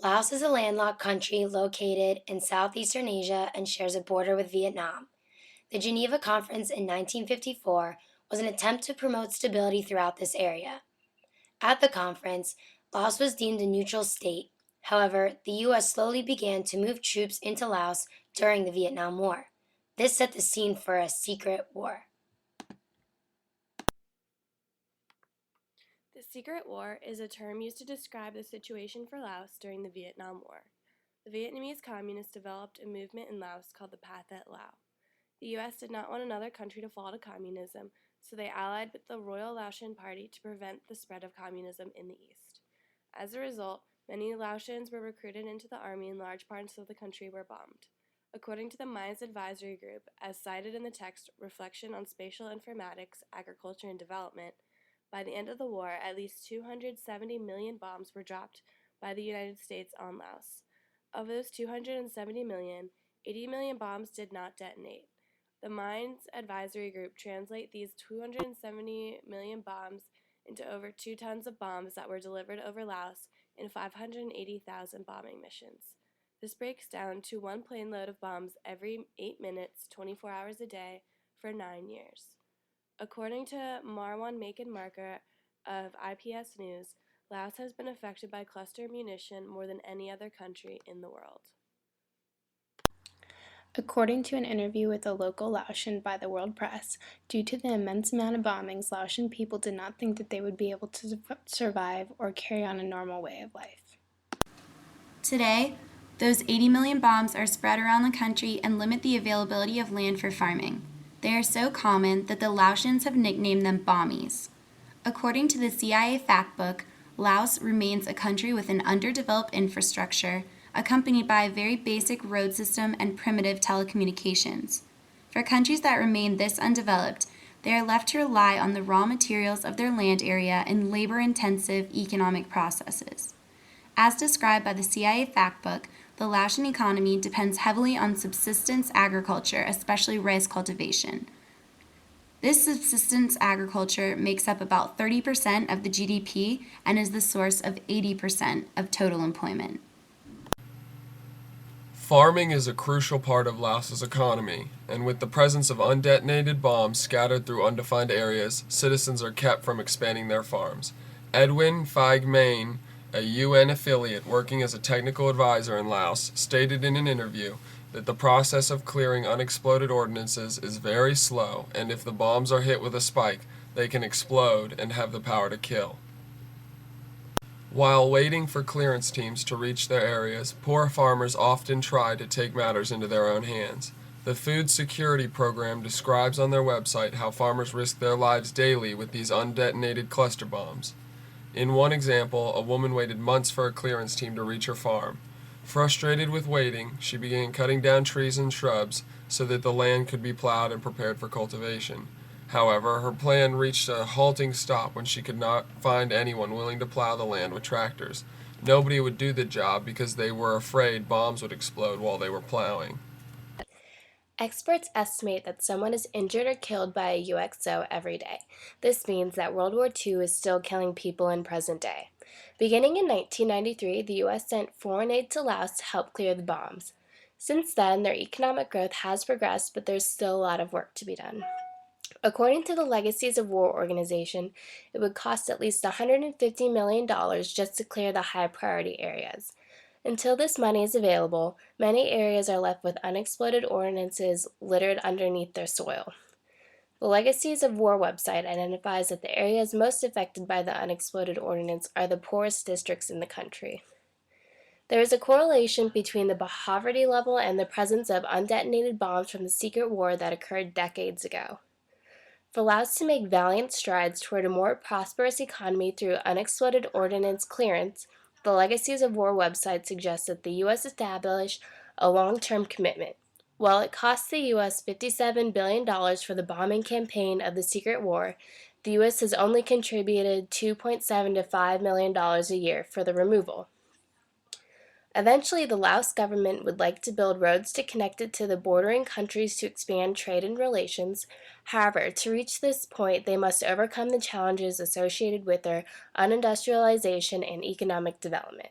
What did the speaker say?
Laos is a landlocked country located in southeastern Asia and shares a border with Vietnam. The Geneva Conference in 1954 was an attempt to promote stability throughout this area. At the conference, Laos was deemed a neutral state. However, the U.S. slowly began to move troops into Laos during the Vietnam War. This set the scene for a secret war. The Secret War is a term used to describe the situation for Laos during the Vietnam War. The Vietnamese communists developed a movement in Laos called the Pathet Lao. The U.S. did not want another country to fall to communism, so they allied with the Royal Laotian Party to prevent the spread of communism in the East. As a result, many Laotians were recruited into the army and large parts of the country were bombed. According to the Mines Advisory Group, as cited in the text Reflection on Spatial Informatics, Agriculture and Development, by the end of the war, at least 270 million bombs were dropped by the United States on Laos. Of those 270 million, 80 million bombs did not detonate. The Mines Advisory Group translate these 270 million bombs into over 2 tons of bombs that were delivered over Laos in 580,000 bombing missions. This breaks down to one plane load of bombs every 8 minutes, 24 hours a day, for 9 years. According to Marwan Macon Marker of IPS News, Laos has been affected by cluster munition more than any other country in the world. According to an interview with a local Laotian by the World Press, due to the immense amount of bombings, Laotian people did not think that they would be able to survive or carry on a normal way of life. Today, those 80 million bombs are spread around the country and limit the availability of land for farming. They are so common that the Laotians have nicknamed them bommies. According to the CIA fact book, Laos remains a country with an underdeveloped infrastructure, accompanied by a very basic road system and primitive telecommunications. For countries that remain this undeveloped, they are left to rely on the raw materials of their land area in labor-intensive economic processes. As described by the CIA fact book, the Laotian economy depends heavily on subsistence agriculture, especially rice cultivation. This subsistence agriculture makes up about 30% of the GDP and is the source of 80% of total employment. Farming is a crucial part of Laos's economy, and with the presence of undetonated bombs scattered through undefined areas, citizens are kept from expanding their farms. Edwin Feig-Main, a UN affiliate working as a technical advisor in Laos, stated in an interview that the process of clearing unexploded ordnances is very slow, and if the bombs are hit with a spike, they can explode and have the power to kill. While waiting for clearance teams to reach their areas, poor farmers often try to take matters into their own hands. The Food Security Program describes on their website how farmers risk their lives daily with these undetonated cluster bombs. In one example, a woman waited months for a clearance team to reach her farm. Frustrated with waiting, she began cutting down trees and shrubs so that the land could be plowed and prepared for cultivation. However, her plan reached a halting stop when she could not find anyone willing to plow the land with tractors. Nobody would do the job because they were afraid bombs would explode while they were plowing. Experts estimate that someone is injured or killed by a UXO every day. This means that World War II is still killing people in present day. Beginning in 1993, the U.S. sent foreign aid to Laos to help clear the bombs. Since then, their economic growth has progressed, but there's still a lot of work to be done. According to the Legacies of War organization, it would cost at least $150 million just to clear the high priority areas. Until this money is available, many areas are left with unexploded ordnances littered underneath their soil. The Legacies of War website identifies that the areas most affected by the unexploded ordnance are the poorest districts in the country. There is a correlation between the poverty level and the presence of undetonated bombs from the secret war that occurred decades ago. For Laos to make valiant strides toward a more prosperous economy through unexploded ordnance clearance, the Legacies of War website suggests that the U.S. establish a long-term commitment. While it cost the U.S. $57 billion for the bombing campaign of the secret war, the U.S. has only contributed $2.7 to $5 million a year for the removal. Eventually, the Laos government would like to build roads to connect it to the bordering countries to expand trade and relations. However, to reach this point, they must overcome the challenges associated with their unindustrialization and economic development.